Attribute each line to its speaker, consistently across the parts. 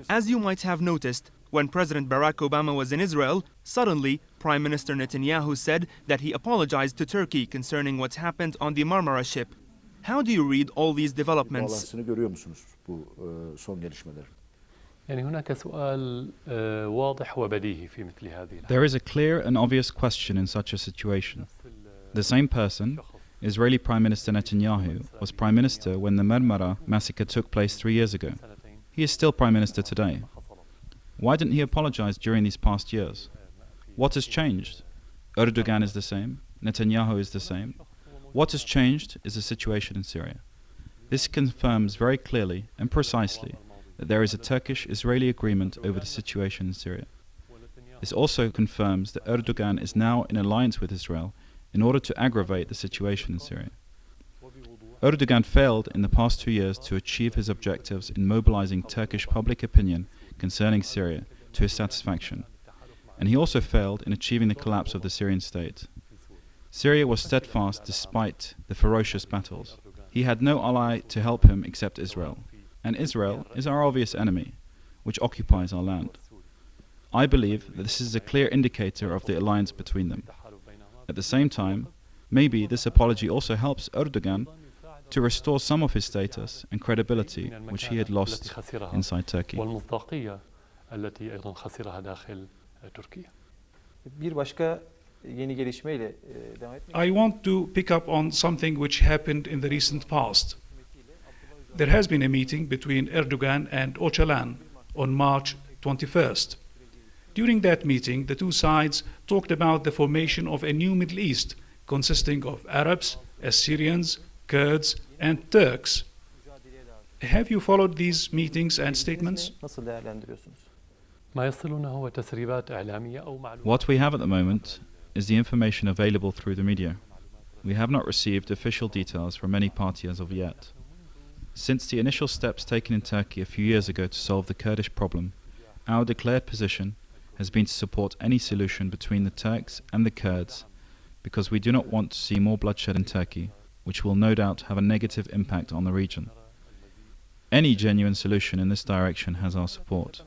Speaker 1: As you might have noticed, when President Barack Obama was in Israel, suddenly Prime Minister Netanyahu said that he apologized to Turkey concerning what's happened on the Marmara ship. How do you read all these developments?
Speaker 2: There is a clear and obvious question in such a situation. The same person, Israeli Prime Minister Netanyahu, was Prime Minister when the Marmara massacre took place 3 years ago. He is still Prime Minister today. Why didn't he apologize during these past years? What has changed? Erdogan is the same, Netanyahu is the same. What has changed is the situation in Syria. This confirms very clearly and precisely that there is a Turkish-Israeli agreement over the situation in Syria. This also confirms that Erdogan is now in alliance with Israel in order to aggravate the situation in Syria. Erdogan failed in the past 2 years to achieve his objectives in mobilizing Turkish public opinion concerning Syria to his satisfaction, and he also failed in achieving the collapse of the Syrian state. Syria was steadfast despite the ferocious battles. He had no ally to help him except Israel, and Israel is our obvious enemy, which occupies our land. I believe that this is a clear indicator of the alliance between them. At the same time, maybe this apology also helps Erdogan to restore some of his status and credibility which he had lost inside Turkey.
Speaker 3: I want to pick up on something which happened in the recent past. There has been a meeting between Erdogan and Öcalan on March 21st. During that meeting, the two sides talked about the formation of a new Middle East consisting of Arabs, Assyrians, Kurds, and Turks. Have you followed these meetings and statements?
Speaker 2: What we have at the moment is the information available through the media. We have not received official details from any party as of yet. Since the initial steps taken in Turkey a few years ago to solve the Kurdish problem, our declared position has been to support any solution between the Turks and the Kurds, because we do not want to see more bloodshed in Turkey, which will no doubt have a negative impact on the region. Any genuine solution in this direction has our support,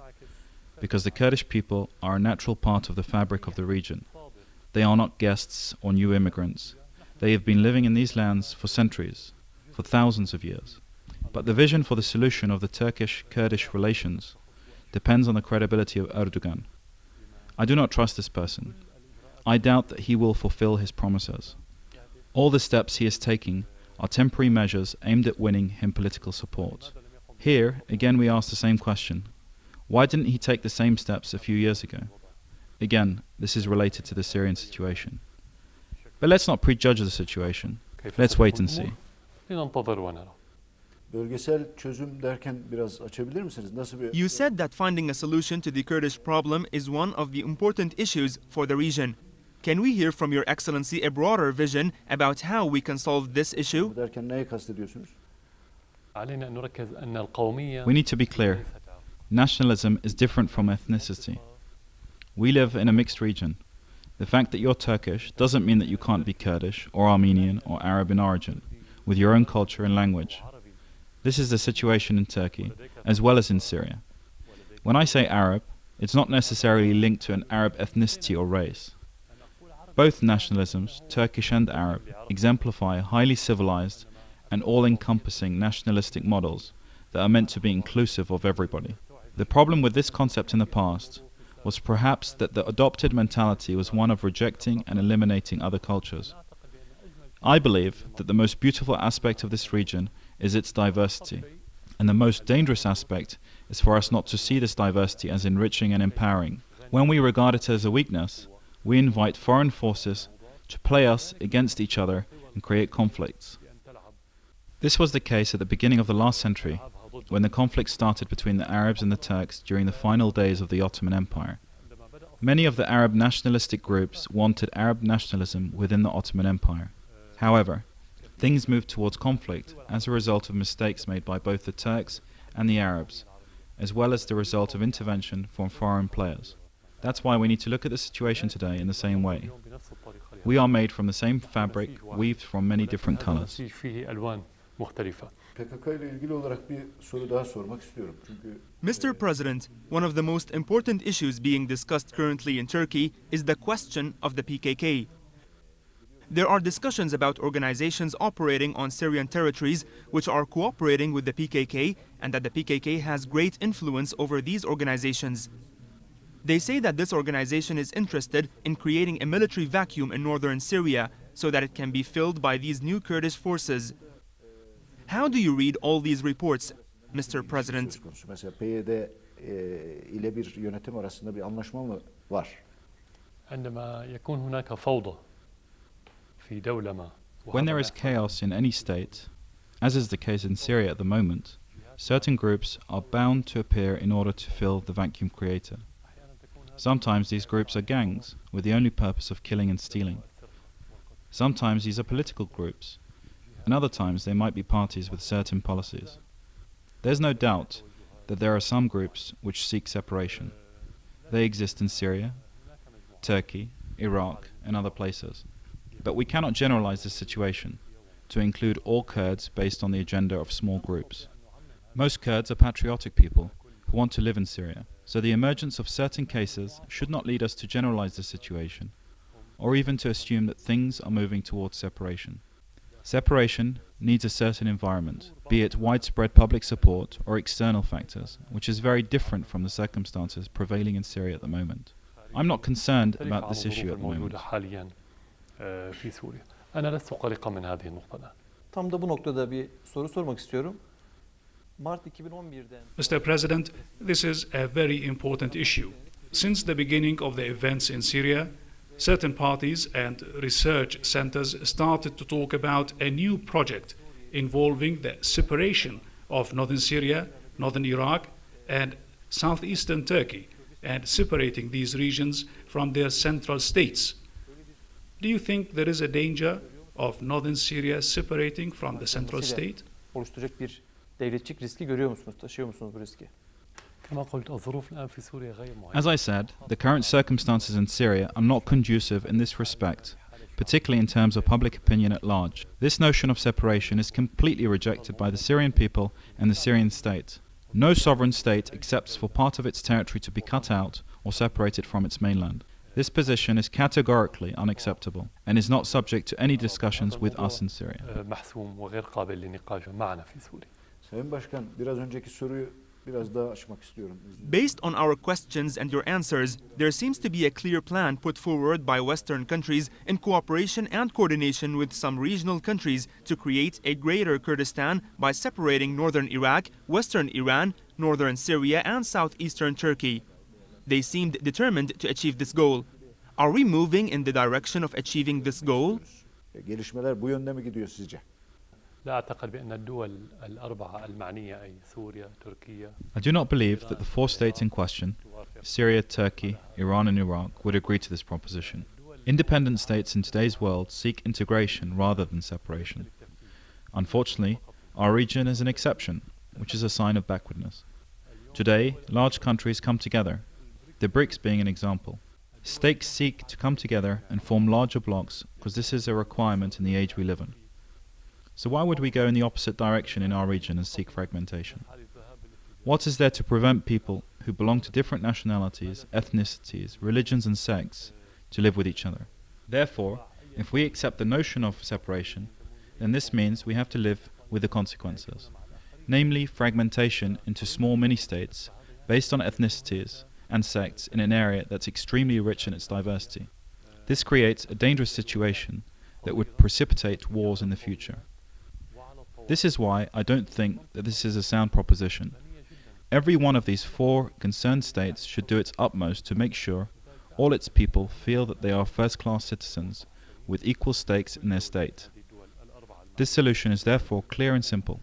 Speaker 2: because the Kurdish people are a natural part of the fabric of the region. They are not guests or new immigrants. They have been living in these lands for centuries, for thousands of years. But the vision for the solution of the Turkish-Kurdish relations depends on the credibility of Erdogan. I do not trust this person. I doubt that he will fulfill his promises. All the steps he is taking are temporary measures aimed at winning him political support. Here, again, we ask the same question. Why didn't he take the same steps a few years ago? Again, this is related to the Syrian situation. But let's not prejudge the situation. Let's wait and see.
Speaker 1: You said that finding a solution to the Kurdish problem is one of the important issues for the region. Can we hear from Your Excellency a broader vision about how we can solve this issue?
Speaker 2: We need to be clear. Nationalism is different from ethnicity. We live in a mixed region. The fact that you're Turkish doesn't mean that you can't be Kurdish or Armenian or Arab in origin, with your own culture and language. This is the situation in Turkey, as well as in Syria. When I say Arab, it's not necessarily linked to an Arab ethnicity or race. Both nationalisms, Turkish and Arab, exemplify highly civilized and all-encompassing nationalistic models that are meant to be inclusive of everybody. The problem with this concept in the past was perhaps that the adopted mentality was one of rejecting and eliminating other cultures. I believe that the most beautiful aspect of this region is its diversity, and the most dangerous aspect is for us not to see this diversity as enriching and empowering. When we regard it as a weakness, we invite foreign forces to play us against each other and create conflicts. This was the case at the beginning of the last century, when the conflict started between the Arabs and the Turks during the final days of the Ottoman Empire. Many of the Arab nationalistic groups wanted Arab nationalism within the Ottoman Empire. However, things moved towards conflict as a result of mistakes made by both the Turks and the Arabs, as well as the result of intervention from foreign players. That's why we need to look at the situation today in the same way. We are made from the same fabric, weaved from many different colors.
Speaker 1: Mr. President, one of the most important issues being discussed currently in Turkey is the question of the PKK. There are discussions about organizations operating on Syrian territories which are cooperating with the PKK and that the PKK has great influence over these organizations. They say that this organization is interested in creating a military vacuum in northern Syria so that it can be filled by these new Kurdish forces. How do you read all these reports, Mr. President?
Speaker 2: When there is chaos in any state, as is the case in Syria at the moment, certain groups are bound to appear in order to fill the vacuum created. Sometimes these groups are gangs with the only purpose of killing and stealing. Sometimes these are political groups, and other times they might be parties with certain policies. There's no doubt that there are some groups which seek separation. They exist in Syria, Turkey, Iraq, and other places. But we cannot generalize this situation to include all Kurds based on the agenda of small groups. Most Kurds are patriotic people who want to live in Syria, so the emergence of certain cases should not lead us to generalize the situation, or even to assume that things are moving towards separation. Separation needs a certain environment, be it widespread public support or external factors, which is very different from the circumstances prevailing in Syria at the moment. I'm not concerned about this issue at the moment.
Speaker 4: في سوريا. أنا لست قلقا من هذه النقطة. Tam da bu noktada bir soru sormak istiyorum. Mart 2011'den.
Speaker 3: Mr. President, this is a very important issue. Since the beginning of the events in Syria, certain parties and research centers started to talk about a new project involving the separation of northern Syria, northern Iraq, and southeastern Turkey, and separating these regions from their central states. Do you think there is a danger of northern Syria separating from the central state?
Speaker 4: Oluşturacak bir devletçik riski görüyor musunuz? Taşıyor musunuz bu riski?
Speaker 2: As I said, the current circumstances in Syria are not conducive in this respect, particularly in terms of public opinion at large. This notion of separation is completely rejected by the Syrian people and the Syrian state. No sovereign state accepts for part of its territory to be cut out or separated from its mainland. This position is categorically unacceptable and is not subject to any discussions with us in Syria.
Speaker 1: Based on our questions and your answers, there seems to be a clear plan put forward by Western countries in cooperation and coordination with some regional countries to create a greater Kurdistan by separating northern Iraq, western Iran, northern Syria, and southeastern Turkey. They seemed determined to achieve this goal. Are we moving in the direction of achieving this goal?
Speaker 2: I do not believe that the four states in question, Syria, Turkey, Iran and Iraq, would agree to this proposition. Independent states in today's world seek integration rather than separation. Unfortunately, our region is an exception, which is a sign of backwardness. Today, large countries come together, the BRICS being an example. States seek to come together and form larger blocs because this is a requirement in the age we live in. So why would we go in the opposite direction in our region and seek fragmentation? What is there to prevent people who belong to different nationalities, ethnicities, religions and sects to live with each other? Therefore, if we accept the notion of separation, then this means we have to live with the consequences, namely fragmentation into small mini-states based on ethnicities and sects in an area that's extremely rich in its diversity. This creates a dangerous situation that would precipitate wars in the future. This is why I don't think that this is a sound proposition. Every one of these four concerned states should do its utmost to make sure all its people feel that they are first-class citizens with equal stakes in their state. This solution is therefore clear and simple.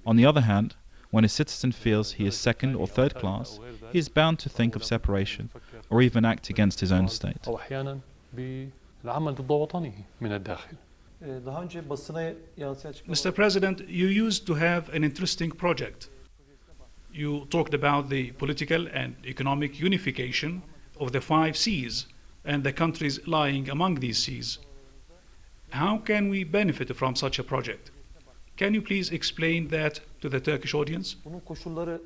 Speaker 2: On the other hand, when a citizen feels he is second or third class, he is bound to think of separation or even act against his own state.
Speaker 3: Mr. President, you used to have an interesting project. You talked about the political and economic unification of the 5 seas and the countries lying among these seas. How can we benefit from such a project? Can you please explain that to the Turkish audience?
Speaker 4: Bunun koşulları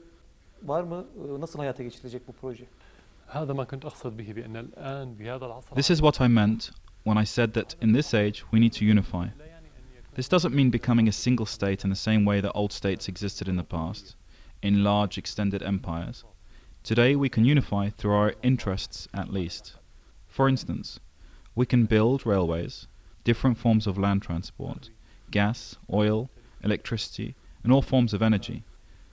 Speaker 4: var mı? Nasıl hayata geçirilecek bu proje?
Speaker 2: This is what I meant when I said that in this age we need to unify. This doesn't mean becoming a single state in the same way that old states existed in the past, in large extended empires. Today we can unify through our interests at least. For instance, we can build railways, different forms of land transport, gas, oil, electricity, and all forms of energy,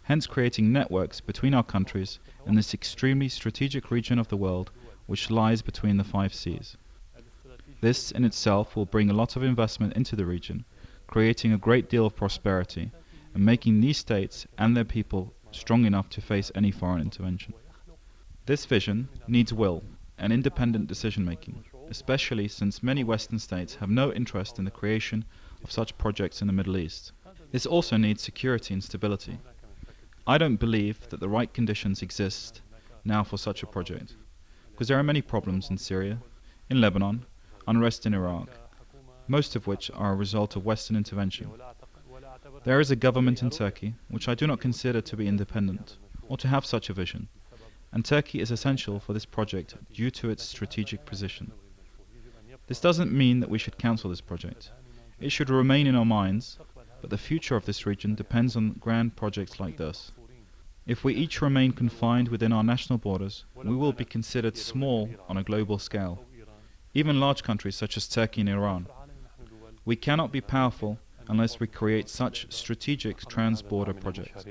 Speaker 2: hence creating networks between our countries in this extremely strategic region of the world which lies between the 5 seas. This in itself will bring a lot of investment into the region, creating a great deal of prosperity and making these states and their people strong enough to face any foreign intervention. This vision needs will and independent decision-making, especially since many Western states have no interest in the creation of such projects in the Middle East. This also needs security and stability. I don't believe that the right conditions exist now for such a project, because there are many problems in Syria, in Lebanon, unrest in Iraq, most of which are a result of Western intervention. There is a government in Turkey which I do not consider to be independent or to have such a vision, and Turkey is essential for this project due to its strategic position. This doesn't mean that we should cancel this project. It should remain in our minds, but the future of this region depends on grand projects like this. If we each remain confined within our national borders, we will be considered small on a global scale, even large countries such as Turkey and Iran. We cannot be powerful unless we create such strategic trans-border projects.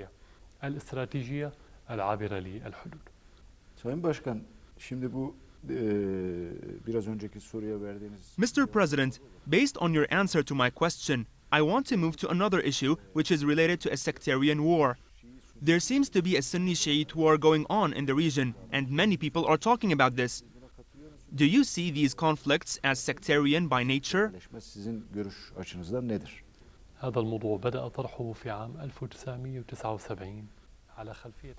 Speaker 1: Mr. President, based on your answer to my question, I want to move to another issue which is related to a sectarian war. There seems to be a Sunni-Shiite war going on in the region, and many people are talking about this. Do you see these conflicts as sectarian by nature?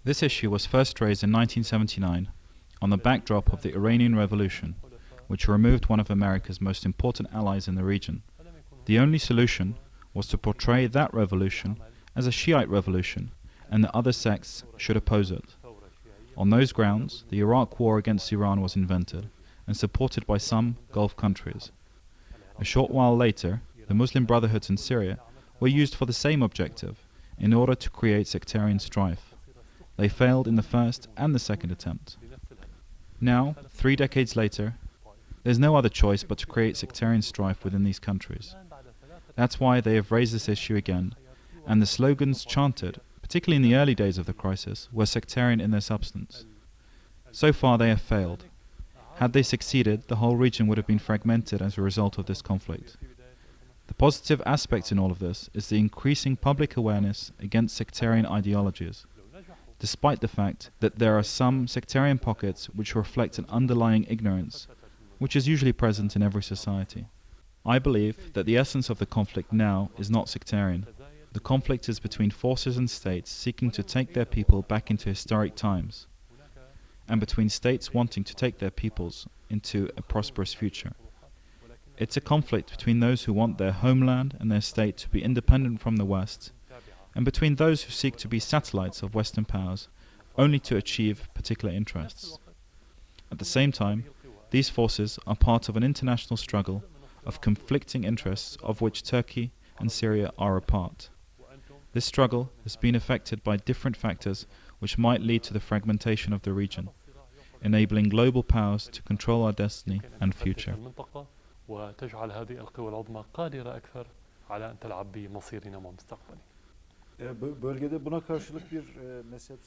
Speaker 2: This issue was first raised in 1979 on the backdrop of the Iranian Revolution, which removed one of America's most important allies in the region. The only solution was to portray that revolution as a Shiite revolution, and the other sects should oppose it. On those grounds, the Iraq War against Iran was invented and supported by some Gulf countries. A short while later, the Muslim Brotherhoods in Syria were used for the same objective, in order to create sectarian strife. They failed in the first and the second attempt. Now, 3 decades later, there's no other choice but to create sectarian strife within these countries. That's why they have raised this issue again, and the slogans chanted, particularly in the early days of the crisis, were sectarian in their substance. So far they have failed. Had they succeeded, the whole region would have been fragmented as a result of this conflict. The positive aspect in all of this is the increasing public awareness against sectarian ideologies, despite the fact that there are some sectarian pockets which reflect an underlying ignorance, which is usually present in every society. I believe that the essence of the conflict now is not sectarian. The conflict is between forces and states seeking to take their people back into historic times, and between states wanting to take their peoples into a prosperous future. It's a conflict between those who want their homeland and their state to be independent from the West, and between those who seek to be satellites of Western powers only to achieve particular interests. At the same time, these forces are part of an international struggle of conflicting interests of which Turkey and Syria are a part. This struggle has been affected by different factors which might lead to the fragmentation of the region, enabling global powers to control our destiny and future.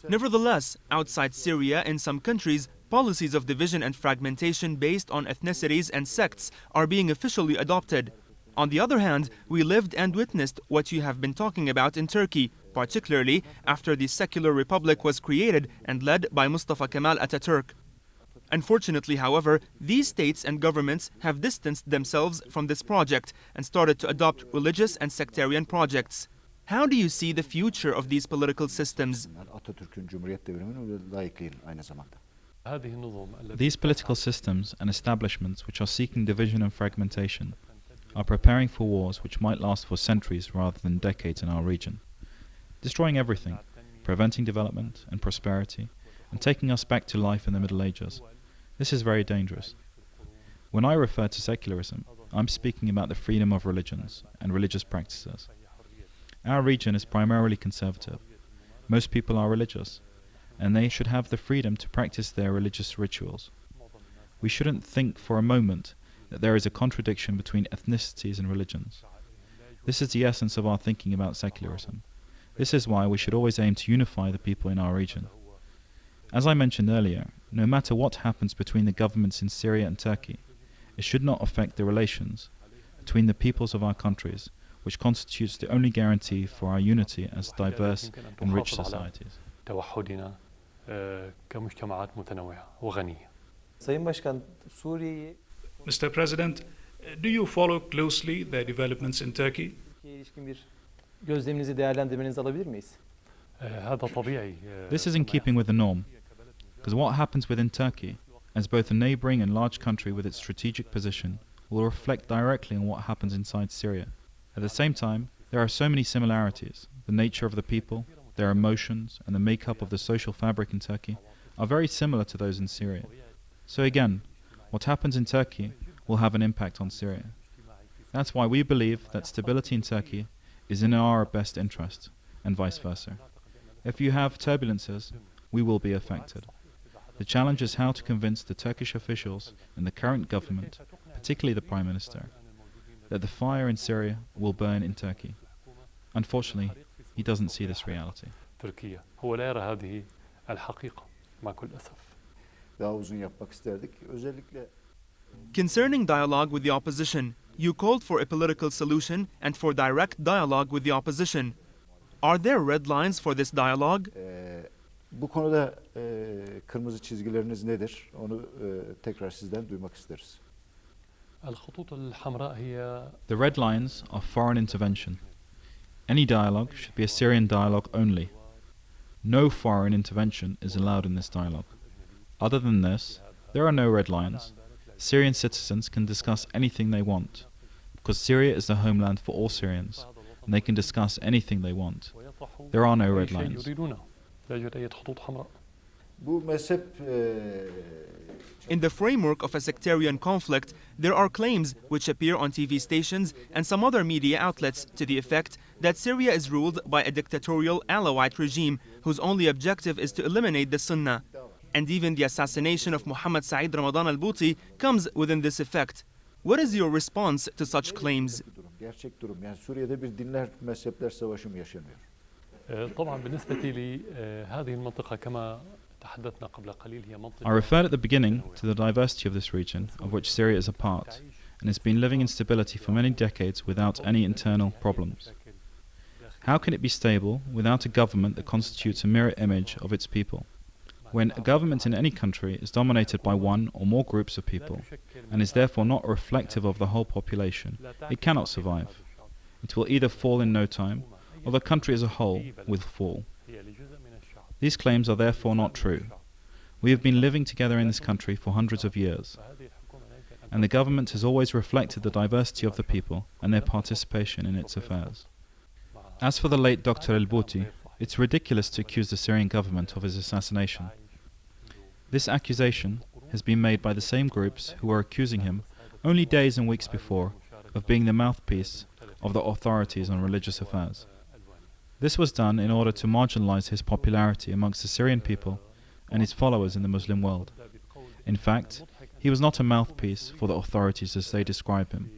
Speaker 1: Nevertheless, outside Syria, in some countries, policies of division and fragmentation based on ethnicities and sects are being officially adopted. On the other hand, we lived and witnessed what you have been talking about in Turkey, particularly after the secular republic was created and led by Mustafa Kemal Atatürk. Unfortunately, however, these states and governments have distanced themselves from this project and started to adopt religious and sectarian projects. How do you see the future of these political systems?
Speaker 2: These political systems and establishments which are seeking division and fragmentation are preparing for wars which might last for centuries rather than decades in our region, destroying everything, preventing development and prosperity, and taking us back to life in the Middle Ages. This is very dangerous. When I refer to secularism, I'm speaking about the freedom of religions and religious practices. Our region is primarily conservative. Most people are religious, and they should have the freedom to practice their religious rituals. We shouldn't think for a moment that there is a contradiction between ethnicities and religions. This is the essence of our thinking about secularism. This is why we should always aim to unify the people in our region. As I mentioned earlier, no matter what happens between the governments in Syria and Turkey, it should not affect the relations between the peoples of our countries, which constitutes the only guarantee for our unity as diverse and rich societies.
Speaker 3: Mr. President, do you follow closely the developments in Turkey?
Speaker 2: This is in keeping with the norm, because what happens within Turkey, as both a neighboring and large country with its strategic position, will reflect directly on what happens inside Syria. At the same time, there are so many similarities. The nature of the people, their emotions, and the makeup of the social fabric in Turkey are very similar to those in Syria. So again, what happens in Turkey will have an impact on Syria. That's why we believe that stability in Turkey is in our best interest, and vice versa. If you have turbulences, we will be affected. The challenge is how to convince the Turkish officials and the current government, particularly the Prime Minister, that the fire in Syria will burn in Turkey. Unfortunately, he doesn't see this reality.
Speaker 1: Concerning dialogue with the opposition, you called for a political solution and for direct dialogue with the opposition. Are there red lines for this dialogue?
Speaker 5: Bu konuda kırmızı çizgileriniz nedir? Onu tekrar sizden duymak isteriz.
Speaker 2: The red lines are foreign intervention. Any dialogue should be a Syrian dialogue only. No foreign intervention is allowed in this dialogue. Other than this, there are no red lines. Syrian citizens can discuss anything they want, because Syria is the homeland for all Syrians, and they can discuss anything they want. There are no red lines.
Speaker 1: In the framework of a sectarian conflict, there are claims which appear on TV stations and some other media outlets to the effect that Syria is ruled by a dictatorial Alawite regime whose only objective is to eliminate the Sunnah. And even the assassination of Muhammad Said Ramadan al-Bouti comes within this effect. What is your response to such claims?
Speaker 2: I referred at the beginning to the diversity of this region, of which Syria is a part, and has been living in stability for many decades without any internal problems. How can it be stable without a government that constitutes a mirror image of its people? When a government in any country is dominated by one or more groups of people, and is therefore not reflective of the whole population, it cannot survive. It will either fall in no time, or the country as a whole will fall. These claims are therefore not true. We have been living together in this country for hundreds of years, and the government has always reflected the diversity of the people and their participation in its affairs. As for the late Dr. al-Bouti, it's ridiculous to accuse the Syrian government of his assassination. This accusation has been made by the same groups who were accusing him only days and weeks before of being the mouthpiece of the authorities on religious affairs. This was done in order to marginalize his popularity amongst the Syrian people and his followers in the Muslim world. In fact, he was not a mouthpiece for the authorities as they describe him.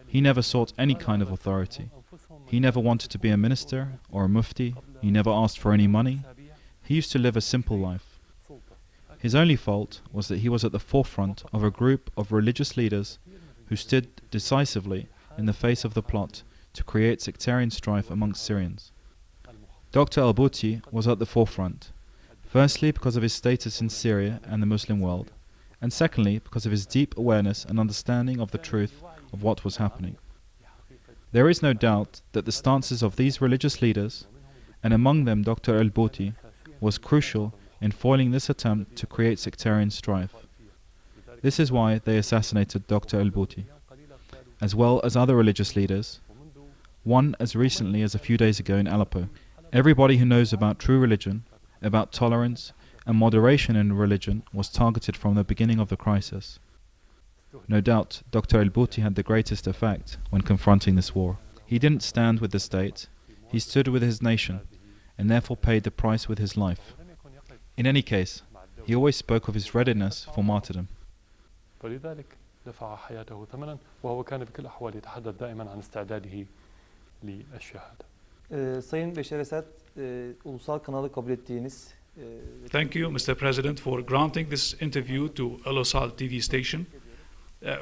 Speaker 2: He never sought any kind of authority. He never wanted to be a minister or a mufti. He never asked for any money. He used to live a simple life. His only fault was that he was at the forefront of a group of religious leaders who stood decisively in the face of the plot to create sectarian strife amongst Syrians. Dr. al-Bouti was at the forefront, firstly because of his status in Syria and the Muslim world, and secondly because of his deep awareness and understanding of the truth of what was happening. There is no doubt that the stances of these religious leaders, and among them Dr. al-Bouti, was crucial in foiling this attempt to create sectarian strife. This is why they assassinated Dr. al-Bouti. as well as other religious leaders, one as recently as a few days ago in Aleppo. Everybody who knows about true religion, about tolerance and moderation in religion was targeted from the beginning of the crisis. No doubt, Dr. El-Bouti had the greatest effect when confronting this war. He didn't stand with the state, he stood with his nation, and therefore paid the price with his life. In any case, he always spoke of his readiness for martyrdom.
Speaker 4: دفع حياته ثمنا وهو كان بكل الأحوال يتحدث دائما عن استعداده للشهادة.
Speaker 6: Sayın Beşar Esad, ulusal kanalı kabul ettiğiniz.
Speaker 3: Thank you, Mr. President, for granting this interview to al-Assad TV station.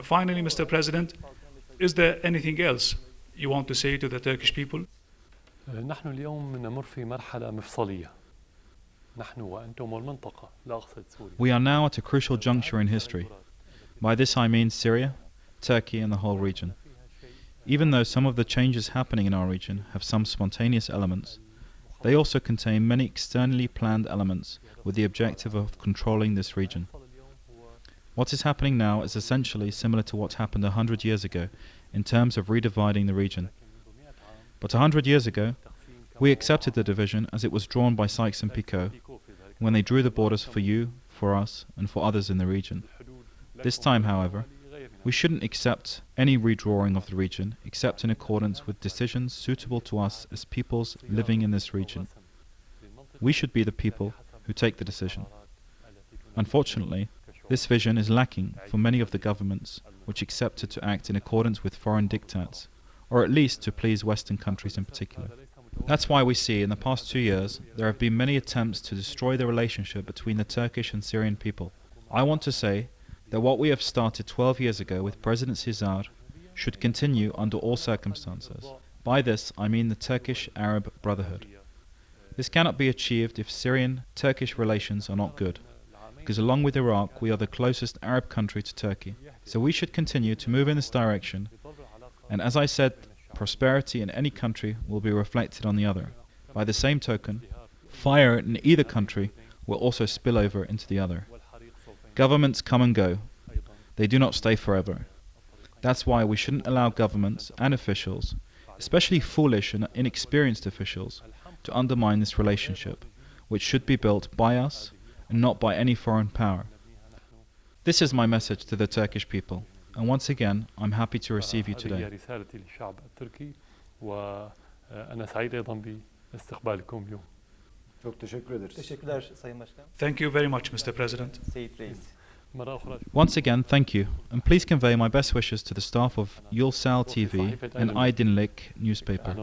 Speaker 3: Finally, Mr. President, is there anything else you want to say to the Turkish people?
Speaker 4: نحن اليوم نمر في مرحلة مفصلية. نحن وأنتم والمنطقة لا أقصد سوريا.
Speaker 2: We are now at a crucial juncture in history. By this I mean Syria, Turkey and the whole region. Even though some of the changes happening in our region have some spontaneous elements, they also contain many externally planned elements with the objective of controlling this region. What is happening now is essentially similar to what happened 100 years ago in terms of redividing the region. But 100 years ago, we accepted the division as it was drawn by Sykes and Picot when they drew the borders for you, for us, and for others in the region. This time, however, we shouldn't accept any redrawing of the region except in accordance with decisions suitable to us as peoples living in this region. We should be the people who take the decision. Unfortunately, this vision is lacking for many of the governments which accepted to act in accordance with foreign diktats, or at least to please Western countries in particular. That's why we see in the past 2 years there have been many attempts to destroy the relationship between the Turkish and Syrian people. I want to say that what we have started 12 years ago with President Bashar should continue under all circumstances. By this, I mean the Turkish-Arab Brotherhood. This cannot be achieved if Syrian-Turkish relations are not good, because along with Iraq, we are the closest Arab country to Turkey. So we should continue to move in this direction, and as I said, prosperity in any country will be reflected on the other. By the same token, fire in either country will also spill over into the other. Governments come and go. They do not stay forever. That's why we shouldn't allow governments and officials, especially foolish and inexperienced officials, to undermine this relationship, which should be built by us and not by any foreign power. This is my message to the Turkish people, and once again, I'm happy to receive you today.
Speaker 5: Çok teşekkür ederiz.
Speaker 6: Teşekkürler Sayın Başkan.
Speaker 3: Thank you very much, Mr. President.
Speaker 6: Seyit Reis.
Speaker 2: Once again, thank you, and please convey my best wishes to the staff of To Ulusal TV and Aydinlik newspaper.